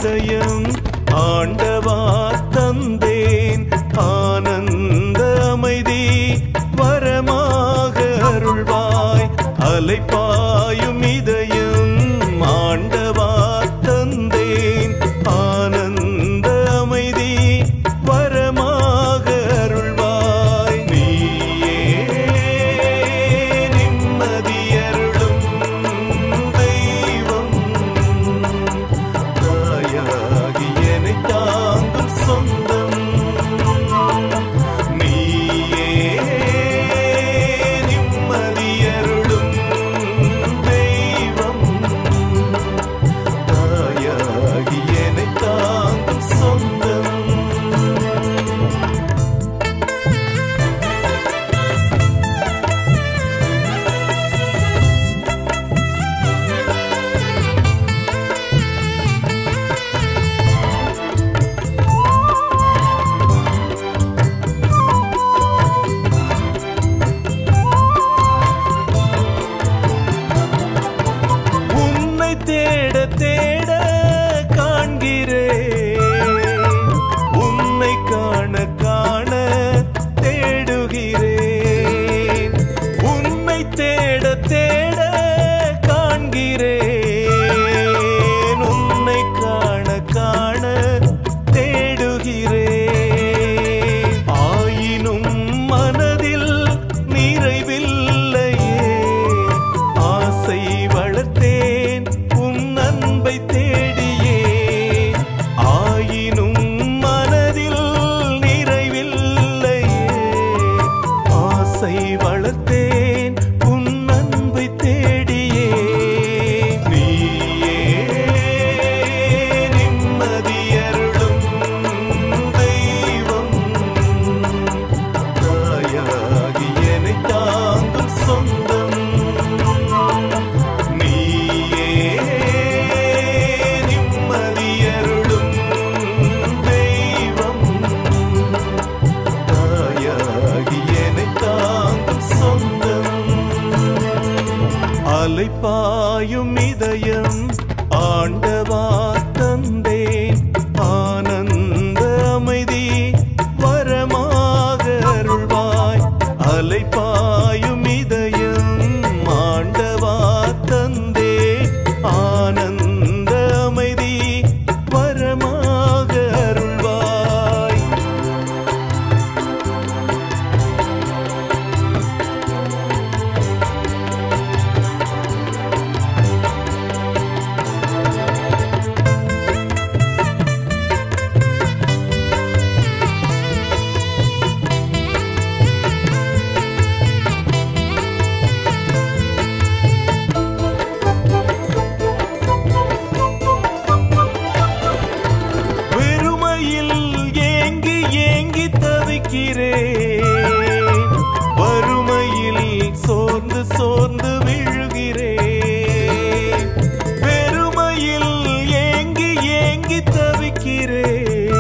இதயம் ஆண்டவா தந்தேன் ஆனந்த அமைதி வரமாக அருள்வாய் அலைப்பாயும் இதயம் ஆண்டவா தந்தேன் ஆனந்த அமைதி வரமாக அருள்வாய் நீயே நிம்மதியருளும் தெய்வம் தாயாகி என்னை தாங்கும் சொந்தம் நீயே நிம்மதியருளும் தெய்வம் தாயாகி என்னை தாங்கும் சொந்தம் உன்னை தேட தேட காண்கிறேன் உன்னை காண காண தேடுகிறேன் உன்னை தேட தேட காண்கிறேன் உன்னை காண காண தேடுகிறேன் ஆயினும் மனதில் நிறைவில்லையே ஆசை வளர்த்தேன் உன் அன்பை தேடியே ஆயினும் மனதில் நிறைவில்லையே ஆசை வளர்த்தேன் உன் அன்பை தேடியே நீயே நிம்மதியருளும் தெய்வம் தாயாகி என்னை தாங்கும் சொந்தம் நீயே நிம்மதியருளும் தெய்வம் தாயாகி என்னை தாங்கும் சொந்தம் அலைப்பாயும் இதயம் ஆண்டவா தந்தேன் ஆனந்த அமைதி வரமாக அருள்வாய் அலைப்பாயும் இதயம் ஆண்டவா தந்தேன் ஆனந்த அமைதி வரமாக அருள்வாய் வெறுமையில் ஏங்கி ஏங்கி தவிக்கிறேன் வறுமையில் சோர்ந்து சோர்ந்து விழுகிறேன் வெறுமையில் ஏங்கி ஏங்கி தவிக்கிறேன்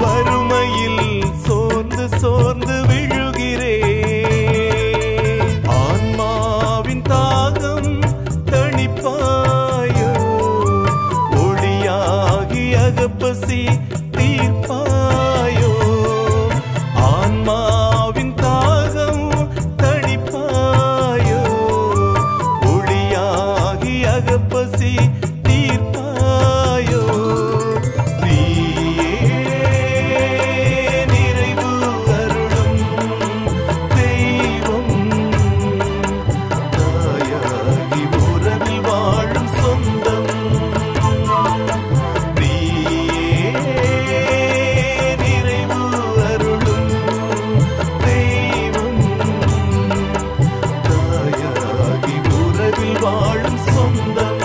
வறுமையில் சோர்ந்து சோர்ந்து விழுகிறேன் ஆன்மாவின் தாகம் தணிப்பாயோ ஒளியாகி அகப்பசி தீர்ப்பாயோ ஆன்மாவின் தாகம் தணிப்பாயோ ஒளியாகி அகப்பசி தீர்ப்பாயோ நீயே நிறைவு அருளும் தெய்வம் தாயாகி உறவில் வாழும் சொந்தம் நீயே நிறைவு அருளும் தெய்வம் தாயாகி உறவில் வாழும் சொந்தம்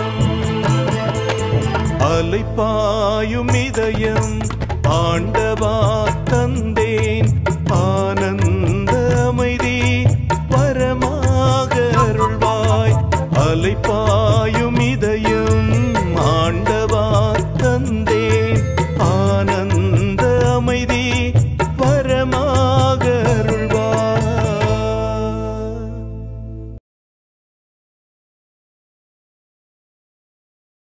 அலைப்பாயும் இதயம் ஆண்டவா தந்தேன் ஆனந்த அமைதி வரமாக அருள்வாய் அலைப்பாயும் இதயம் ஆண்டவா தந்தேன் ஆனந்த அமைதி